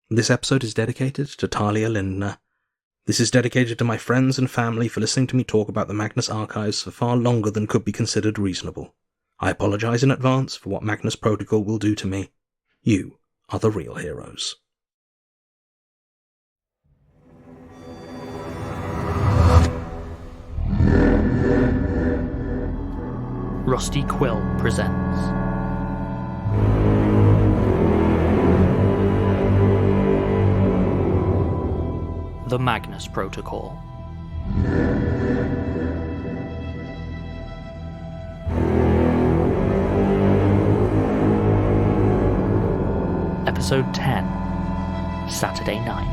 This episode is dedicated to Talia Lindner. This is dedicated to my friends and family for listening to me talk about the Magnus Archives for far longer than could be considered reasonable. I apologize in advance for what Magnus Protocol will do to me. You are the real heroes. Rusty Quill presents The Magnus Protocol. Episode 10, Saturday Night.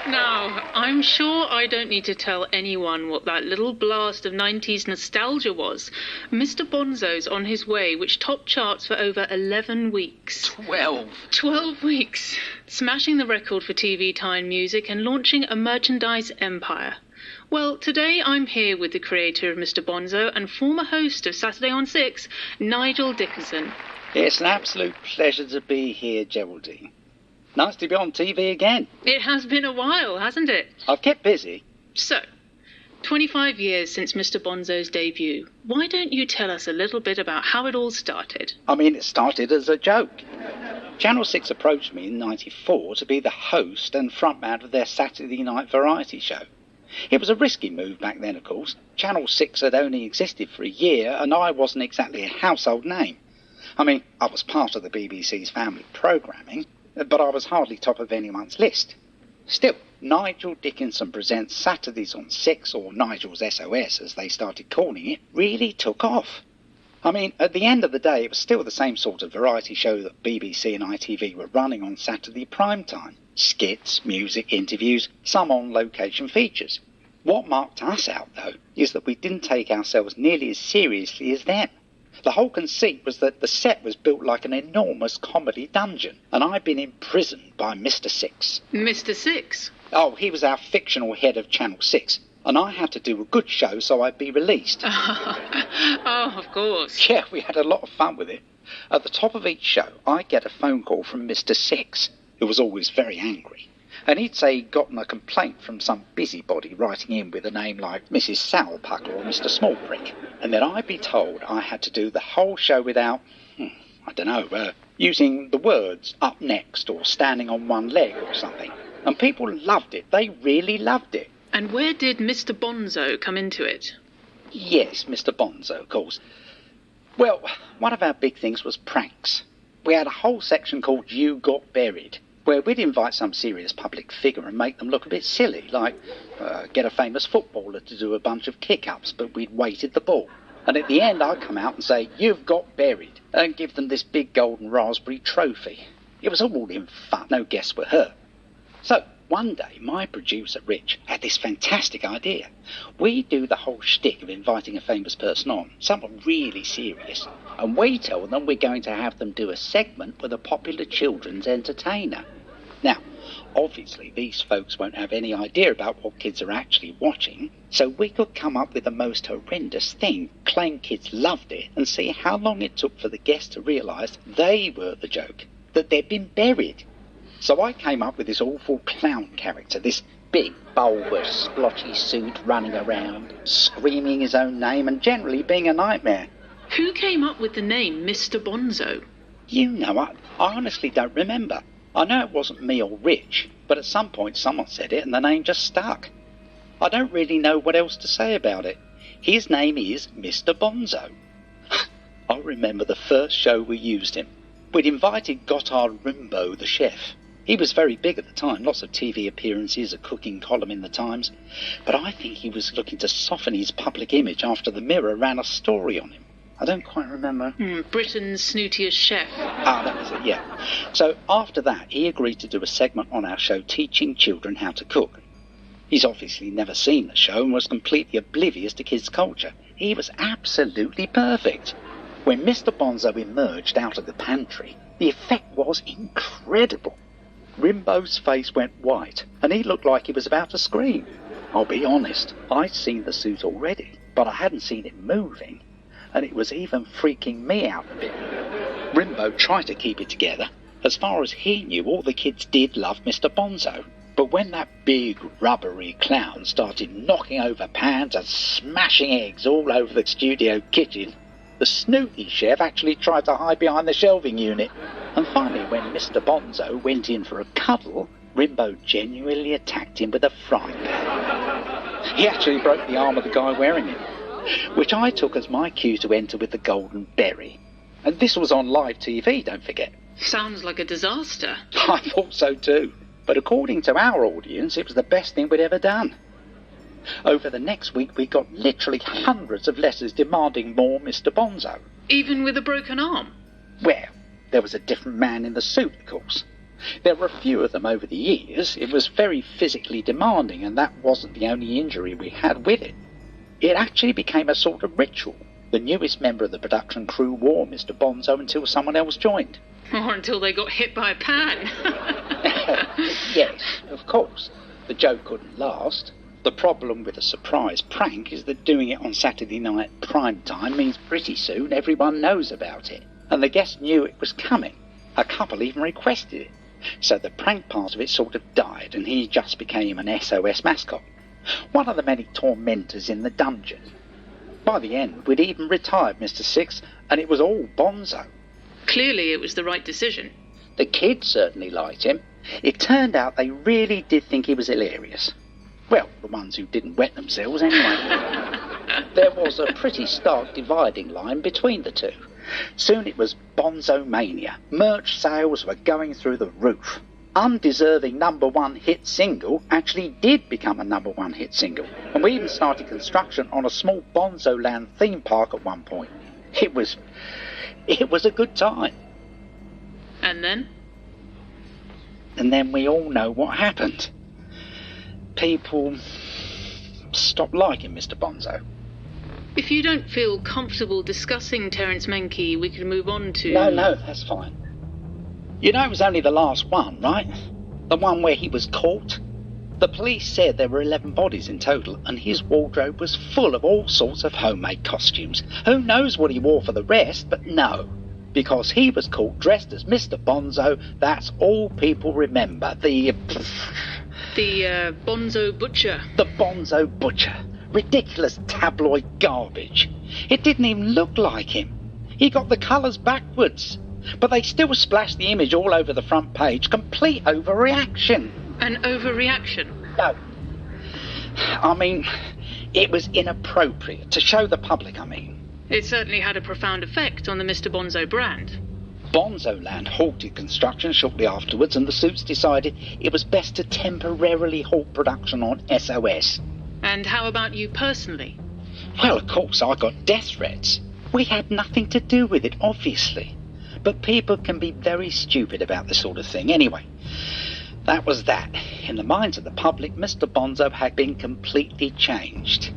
Now, I'm sure I don't need to tell anyone what that little blast of 90s nostalgia was. Mr. Bonzo's On His Way, which topped charts for over 11 weeks. 12 weeks. Smashing the record for TV time music and launching a merchandise empire. Well, today I'm here with the creator of Mr. Bonzo and former host of Saturday on 6, Nigel Dickinson. It's an absolute pleasure to be here, Geraldine. Nice to be on TV again. It has been a while, hasn't it? I've kept busy. So, 25 years since Mr. Bonzo's debut. Why don't you tell us a little bit about how it all started? It started as a joke. Channel 6 approached me in '94 to be the host and frontman of their Saturday night variety show. It was a risky move back then, of course. Channel 6 had only existed for a year, and I wasn't exactly a household name. I was part of the BBC's family programming, but I was hardly top of anyone's list. Still, Nigel Dickinson Presents Saturdays on 6, or Nigel's SOS as they started calling it, really took off. At the end of the day, it was still the same sort of variety show that BBC and ITV were running on Saturday prime time. Skits, music, interviews, some on-location features. What marked us out, though, is that we didn't take ourselves nearly as seriously as them. The whole conceit was that the set was built like an enormous comedy dungeon, and I'd been imprisoned by Mr. Six. Mr. Six? Oh, he was our fictional head of Channel 6, and I had to do a good show so I'd be released. Oh, of course. Yeah, we had a lot of fun with it. At the top of each show, I'd get a phone call from Mr. Six, who was always very angry. And he'd say he'd gotten a complaint from some busybody writing in with a name like Mrs. Salpucker or Mr. Smallprick. And then I'd be told I had to do the whole show without, using the words up next or standing on one leg or something. And people loved it. They really loved it. And where did Mr. Bonzo come into it? Yes, Mr. Bonzo, of course. Well, one of our big things was pranks. We had a whole section called You Got Buried, where we'd invite some serious public figure and make them look a bit silly, like get a famous footballer to do a bunch of kick-ups, but we'd weighted the ball. And at the end, I'd come out and say, "You've got buried," and give them this big golden raspberry trophy. It was all in fun, no guests were hurt. So, one day, my producer, Rich, had this fantastic idea. We do the whole shtick of inviting a famous person on, someone really serious, and we tell them we're going to have them do a segment with a popular children's entertainer. Now, obviously, these folks won't have any idea about what kids are actually watching, so we could come up with the most horrendous thing, claim kids loved it, and see how long it took for the guests to realise they were the joke, that they'd been buried. So I came up with this awful clown character, this big, bulbous, splotchy suit running around, screaming his own name and generally being a nightmare. Who came up with the name Mr. Bonzo? I honestly don't remember. I know it wasn't me or Rich, but at some point someone said it and the name just stuck. I don't really know what else to say about it. His name is Mr. Bonzo. I remember the first show we used him. We'd invited Gotthard Rimbaud, the chef. He was very big at the time, lots of TV appearances, a cooking column in the Times. But I think he was looking to soften his public image after the Mirror ran a story on him. I don't quite remember. Britain's snootiest chef. Ah, that was it, yeah. So after that, he agreed to do a segment on our show teaching children how to cook. He's obviously never seen the show and was completely oblivious to kids' culture. He was absolutely perfect. When Mr. Bonzo emerged out of the pantry, the effect was incredible. Rimbaud's face went white, and he looked like he was about to scream. I'll be honest, I'd seen the suit already, but I hadn't seen it moving, and it was even freaking me out a bit. Rimbaud tried to keep it together. As far as he knew, all the kids did love Mr. Bonzo. But when that big, rubbery clown started knocking over pans and smashing eggs all over the studio kitchen, the snooty chef actually tried to hide behind the shelving unit. And finally, when Mr. Bonzo went in for a cuddle, Rimbaud genuinely attacked him with a frying pan. He actually broke the arm of the guy wearing it, which I took as my cue to enter with the golden berry. And this was on live TV, don't forget. Sounds like a disaster. I thought so too. But according to our audience, it was the best thing we'd ever done. Over the next week, we got literally hundreds of letters demanding more Mr. Bonzo. Even with a broken arm? Well, there was a different man in the suit, of course. There were a few of them over the years. It was very physically demanding, and that wasn't the only injury we had with it. It actually became a sort of ritual. The newest member of the production crew wore Mr. Bonzo until someone else joined. Or until they got hit by a pan. Yes, of course. The joke couldn't last. The problem with a surprise prank is that doing it on Saturday night prime time means pretty soon everyone knows about it. And the guests knew it was coming. A couple even requested it. So the prank part of it sort of died, and he just became an SOS mascot. One of the many tormentors in the dungeon. By the end, we'd even retired Mr. Six, and it was all Bonzo. Clearly it was the right decision. The kids certainly liked him. It turned out they really did think he was hilarious. Well, the ones who didn't wet themselves anyway. There was a pretty stark dividing line between the two. Soon it was Bonzo mania. Merch sales were going through the roof. Undeserving #1 hit single actually did become a #1 hit single. And we even started construction on a small Bonzo Land theme park at one point. It was a good time. And then? And then we all know what happened. People stopped liking Mr. Bonzo. If you don't feel comfortable discussing Terence Menke, we can move on to... No, that's fine. You know it was only the last one, right? The one where he was caught? The police said there were 11 bodies in total, and his wardrobe was full of all sorts of homemade costumes. Who knows what he wore for the rest, but no. Because he was caught dressed as Mr. Bonzo, that's all people remember. The Bonzo Butcher. The Bonzo Butcher. Ridiculous tabloid garbage. It didn't even look like him. He got the colours backwards. But they still splashed the image all over the front page. Complete overreaction. An overreaction? No. I mean, it was inappropriate to show the public, It certainly had a profound effect on the Mr. Bonzo brand. Bonzo Land halted construction shortly afterwards, and the suits decided it was best to temporarily halt production on SOS. And how about you personally? Well, of course, I got death threats. We had nothing to do with it, obviously. But people can be very stupid about this sort of thing. Anyway, that was that. In the minds of the public, Mr. Bonzo had been completely changed.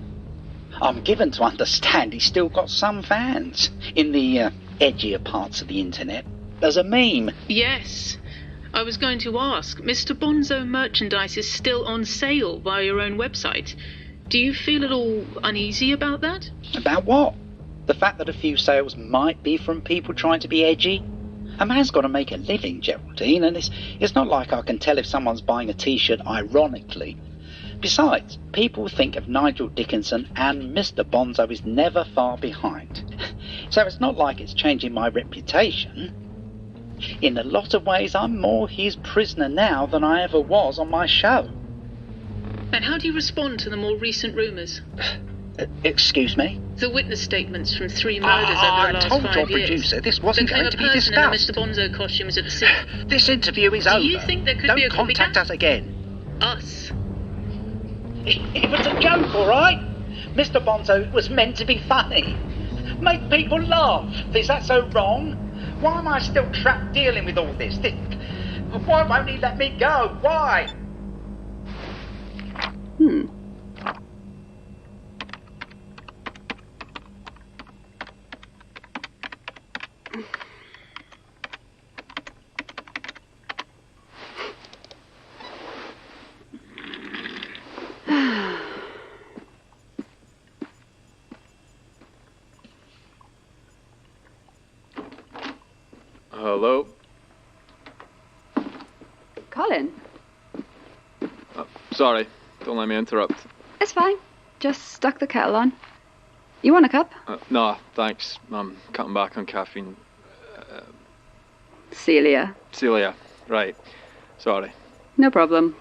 I'm given to understand he's still got some fans in the edgier parts of the internet. There's a meme. Yes. I was going to ask, Mr. Bonzo merchandise is still on sale via your own website. Do you feel at all uneasy about that? About what? The fact that a few sales might be from people trying to be edgy? A man's got to make a living, Geraldine, and it's not like I can tell if someone's buying a t-shirt ironically. Besides, people think of Nigel Dickinson, and Mr. Bonzo is never far behind. So it's not like it's changing my reputation. In a lot of ways, I'm more his prisoner now than I ever was on my show. And how do you respond to the more recent rumours? Excuse me? The witness statements from 3 murders over the last 5 years. I told your producer this wasn't going to be discussed. There came a person in a Mr. Bonzo costume at the scene. This interview is over. Do you think there could be a copycat? Don't contact us again. Us? It was a joke, all right? Mr. Bonzo was meant to be funny. Make people laugh. Is that so wrong? Why am I still trapped dealing with all this? Why won't he let me go? Why? Hello? Colin? Sorry, don't let me interrupt. It's fine. Just stuck the kettle on. You want a cup? No, thanks. I'm cutting back on caffeine. Celia. Celia, right. Sorry. No problem.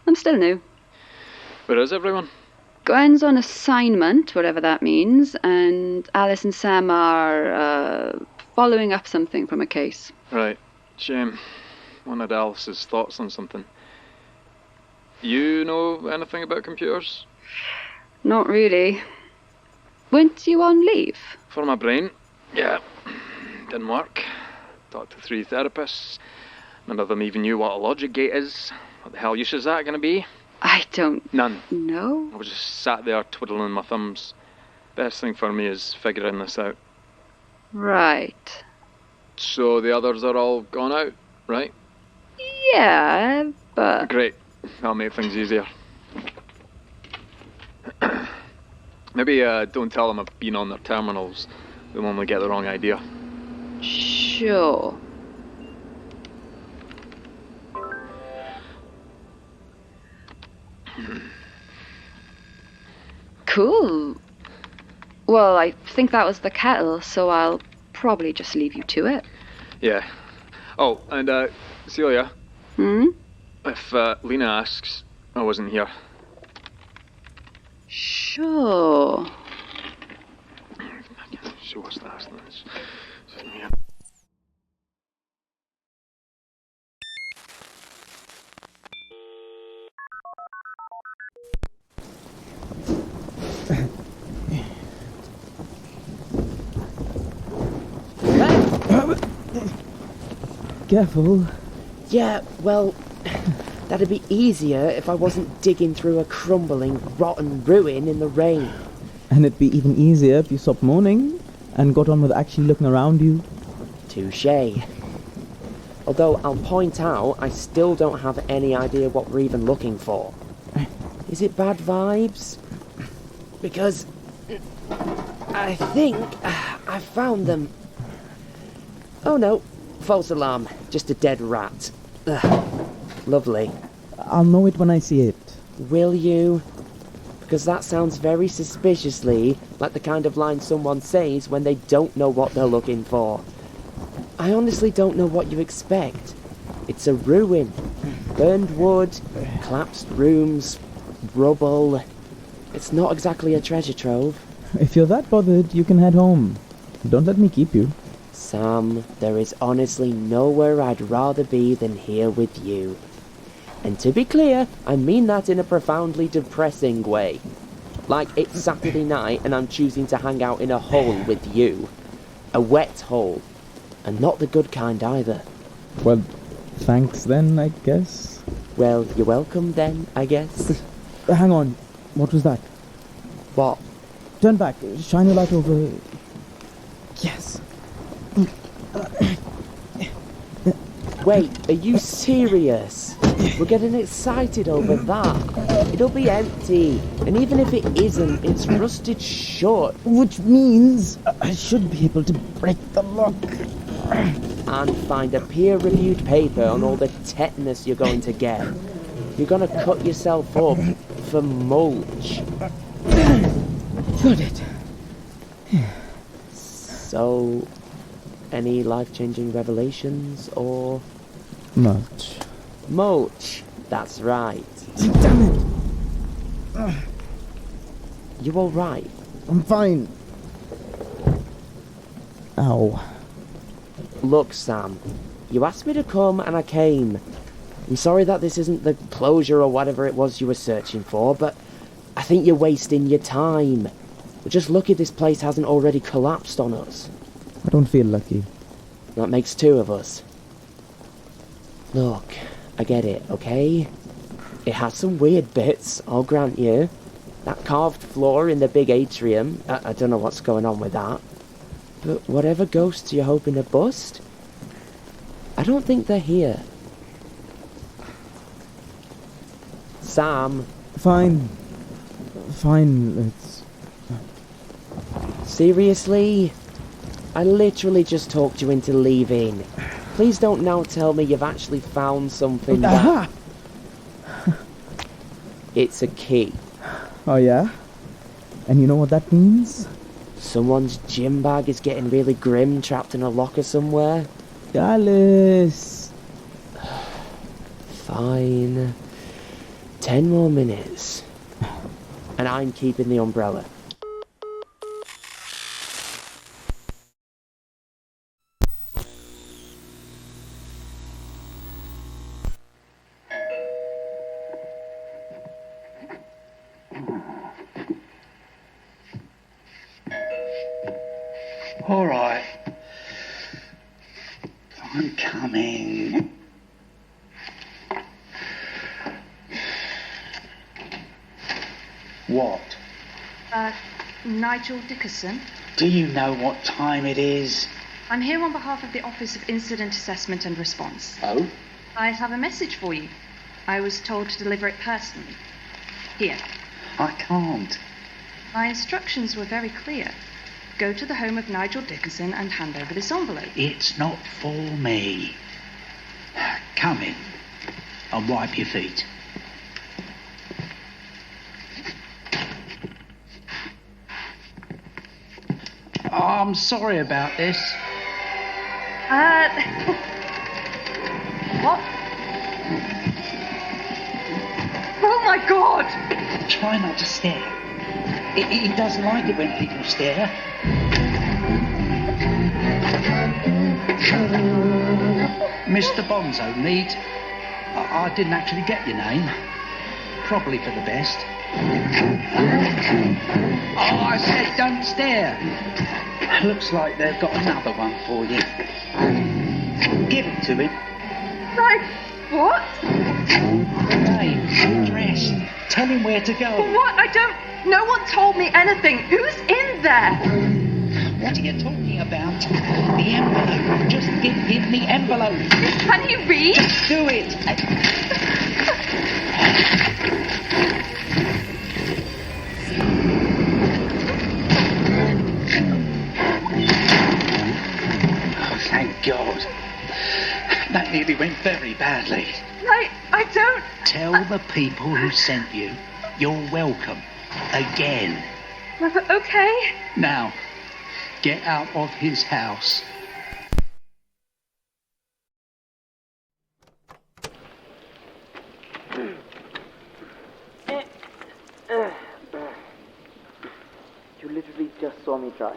I'm still new. Where is everyone? Gwen's on assignment, whatever that means, and Alice and Sam are following up something from a case. Right. Shame. Wanted Alice's thoughts on something. You know anything about computers? Not really. Weren't you on leave? For my brain? Yeah. Didn't work. Talked to 3 therapists. None of them even knew what a logic gate is. What the hell use is that going to be? I don't None. know. I was just sat there twiddling my thumbs. Best thing for me is figuring this out. Right. So the others are all gone out, right? Yeah, but... Great. That'll make things easier. Maybe don't tell them I've been on their terminals. They'll only get the wrong idea. Sure. Cool. Well, I think that was the kettle, so I'll probably just leave you to it. Yeah. Oh, and Celia. If Lena asks, I wasn't here. Sure. She was asking this. Careful. Yeah, well, that'd be easier if I wasn't digging through a crumbling, rotten ruin in the rain. And it'd be even easier if you stopped moaning and got on with actually looking around you. Touché. Although I'll point out, I still don't have any idea what we're even looking for. Is it bad vibes? Because I think I found them. Oh no, false alarm. Just a dead rat. Lovely. I'll know it when I see it. Will you? Because that sounds very suspiciously like the kind of line someone says when they don't know what they're looking for. I honestly don't know what you expect. It's a ruin. Burned wood, collapsed rooms, rubble. It's not exactly a treasure trove. If you're that bothered, you can head home. Don't let me keep you. Sam, there is honestly nowhere I'd rather be than here with you. And to be clear, I mean that in a profoundly depressing way. Like it's Saturday night and I'm choosing to hang out in a hole with you. A wet hole. And not the good kind either. Well, thanks then, I guess. Well, you're welcome then, I guess. Hang on. What was that? What? Turn back. Shine your light over... Yes. Wait, are you serious? We're getting excited over that. It'll be empty. And even if it isn't, it's rusted shut. Which means I should be able to break the lock. And find a peer-reviewed paper on all the tetanus you're going to get. You're going to cut yourself up for mulch. Got it. So, any life-changing revelations or... Mulch. Mulch, that's right. Damn it! You all right? I'm fine. Ow. Look, Sam, you asked me to come and I came. I'm sorry that this isn't the closure or whatever it was you were searching for, but I think you're wasting your time. We're just lucky this place hasn't already collapsed on us. I don't feel lucky. That makes two of us. Look, I get it, okay? It has some weird bits, I'll grant you. That carved floor in the big atrium, I don't know what's going on with that. But whatever ghosts you're hoping to bust, I don't think they're here. Sam. Fine. It's... Seriously? I literally just talked you into leaving. Please don't now tell me you've actually found something that... It's a key. Oh yeah? And you know what that means? Someone's gym bag is getting really grim, trapped in a locker somewhere. Alice! Fine. 10 more minutes. And I'm keeping the umbrella. All right. I'm coming. What? Nigel Dickerson. Do you know what time it is? I'm here on behalf of the Office of Incident Assessment and Response. Oh? I have a message for you. I was told to deliver it personally. Here. I can't. My instructions were very clear. Go to the home of Nigel Dickerson and hand over this envelope. It's not for me. Come in. I'll wipe your feet. I'm sorry about this. What? Oh my God! Try not to stare. He doesn't like it when people stare. Mr. Bonzo, meet. I didn't actually get your name. Probably for the best. Oh, I said don't stare. Looks like they've got another one for you. Give it to him. Like, what? Name, address. Tell him where to go. What? I don't... No one told me anything. Who's in there? What are you talking about? The envelope. Just give him the envelope. Can he read? Just do it. Oh, thank God. That nearly went very badly. I don't... Tell the people who sent you you're welcome. Again. Okay. Now, get out of his house. You literally just saw me try.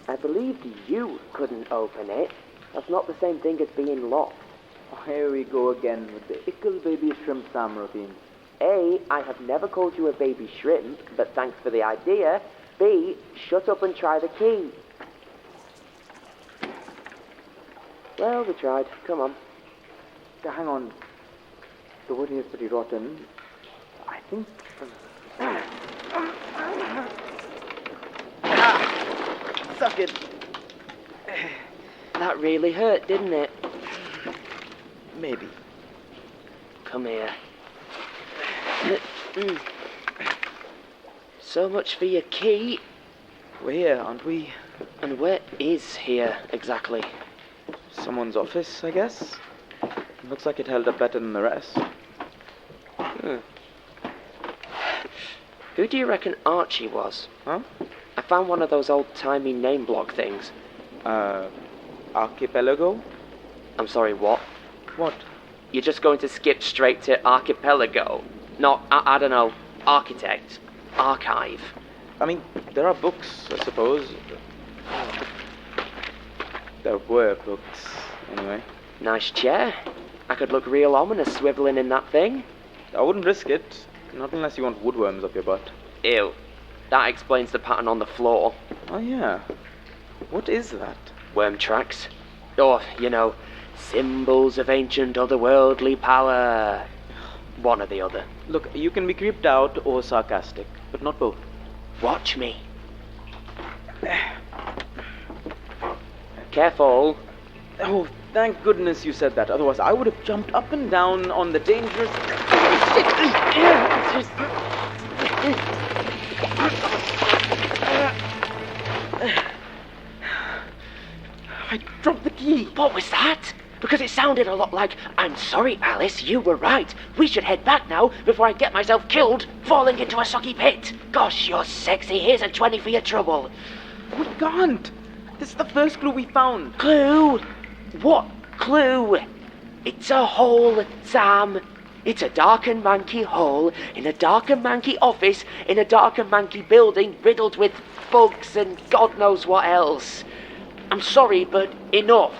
I believed you couldn't open it. That's not the same thing as being locked. Here we go again with the ickle baby shrimp Sam routine. A, I have never called you a baby shrimp, but thanks for the idea. B, shut up and try the key. Well, we tried. Come on. Hang on. The wood here is pretty rotten. I think... Suck it. That really hurt, didn't it? Maybe. Come here. So much for your key. We're here, aren't we? And where is here, exactly? Someone's office, I guess. Looks like it held up better than the rest. Who do you reckon Archie was? Huh? I found one of those old-timey name block things. Archipelago? I'm sorry, what? What? You're just going to skip straight to Archipelago? Not, I don't know, architect, archive. I mean, there are books, I suppose. There were books, anyway. Nice chair. I could look real ominous swiveling in that thing. I wouldn't risk it. Not unless you want woodworms up your butt. Ew. That explains the pattern on the floor. Oh, yeah. What is that? Worm tracks. Or, symbols of ancient otherworldly power. One or the other. Look, you can be creeped out or sarcastic, but not both. Watch me. Careful. Oh, thank goodness you said that. Otherwise, I would have jumped up and down on the dangerous... I dropped the key. What was that? Because it sounded a lot like, I'm sorry, Alice, you were right. We should head back now before I get myself killed, falling into a soggy pit. Gosh, you're sexy. Here's a 20 for your trouble. We can't. This is the first clue we found. Clue? What clue? It's a hole, Sam. It's a dark and manky hole in a dark and manky office in a dark and manky building riddled with bugs and God knows what else. I'm sorry, but enough.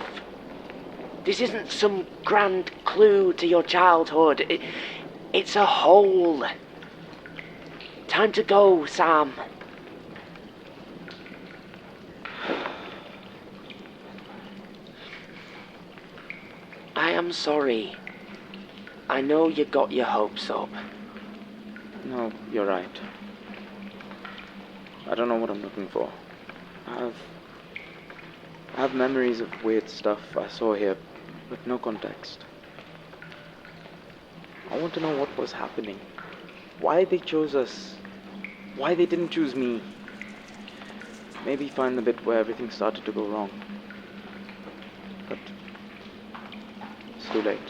This isn't some grand clue to your childhood. It's a hole. Time to go, Sam. I am sorry. I know you got your hopes up. No, you're right. I don't know what I'm looking for. I have memories of weird stuff I saw here, with no context. I want to know what was happening. Why they chose us. Why they didn't choose me. Maybe find the bit where everything started to go wrong. But it's too late.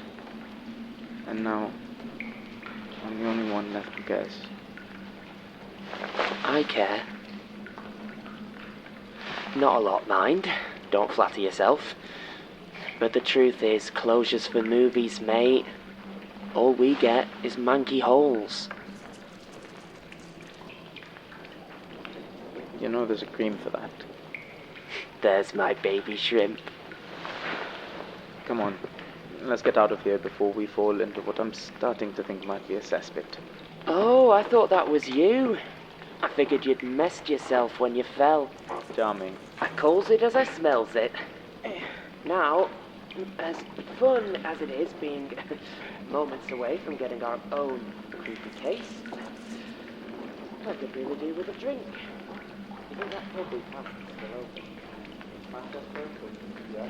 And now I'm the only one left who cares. I care. Not a lot, mind. Don't flatter yourself. But the truth is, closures for movies, mate. All we get is manky holes. You know there's a cream for that. There's my baby shrimp. Come on, let's get out of here before we fall into what I'm starting to think might be a cesspit. Oh, I thought that was you. I figured you'd messed yourself when you fell. Charming. I calls it as I smells it. Now, as fun as it is being moments away from getting our own creepy case, I could really do with a drink. You think that pub we passed is still open? Yeah.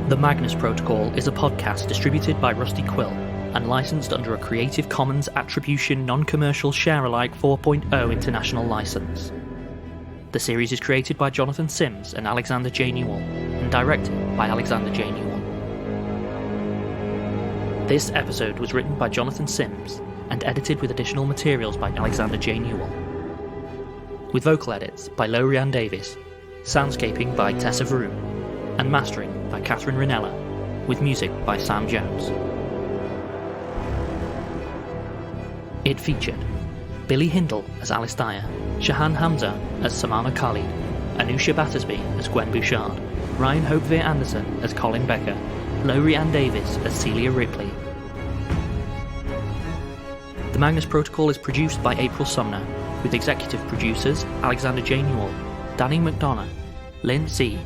The Magnus Protocol is a podcast distributed by Rusty Quill and licensed under a Creative Commons Attribution Non-Commercial Share-alike 4.0 international license. The series is created by Jonathan Sims and Alexander J. Newell and directed by Alexander J. Newell. This episode was written by Jonathan Sims and edited with additional materials by Alexander J. Newell. With vocal edits by Lorianne Davis, soundscaping by Tessa Vroom, and mastering by Catherine Ranella, with music by Sam Jones. It featured Billy Hindle as Alice Dyer, Shahan Hamza as Samana Khalid, Anusha Battersby as Gwen Bouchard, Ryan Hope Veer Anderson as Colin Becker, Lowry Ann Davis as Celia Ripley. The Magnus Protocol is produced by April Sumner, with executive producers Alexander J. Newell, Danny McDonough, Lynn C.,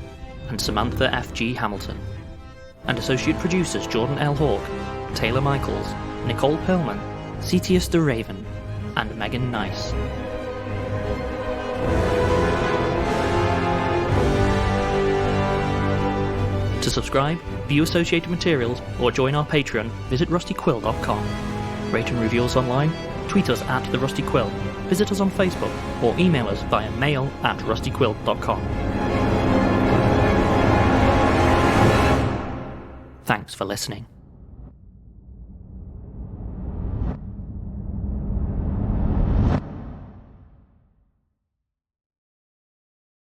and Samantha F.G. Hamilton, and associate producers Jordan L. Hawke, Taylor Michaels, Nicole Perlman, Cetius the Raven, and Megan Nice. To subscribe, view associated materials, or join our Patreon, visit rustyquill.com. Rate and review us online, tweet us at The Rusty Quill, visit us on Facebook, or email us via mail@rustyquill.com. Thanks for listening.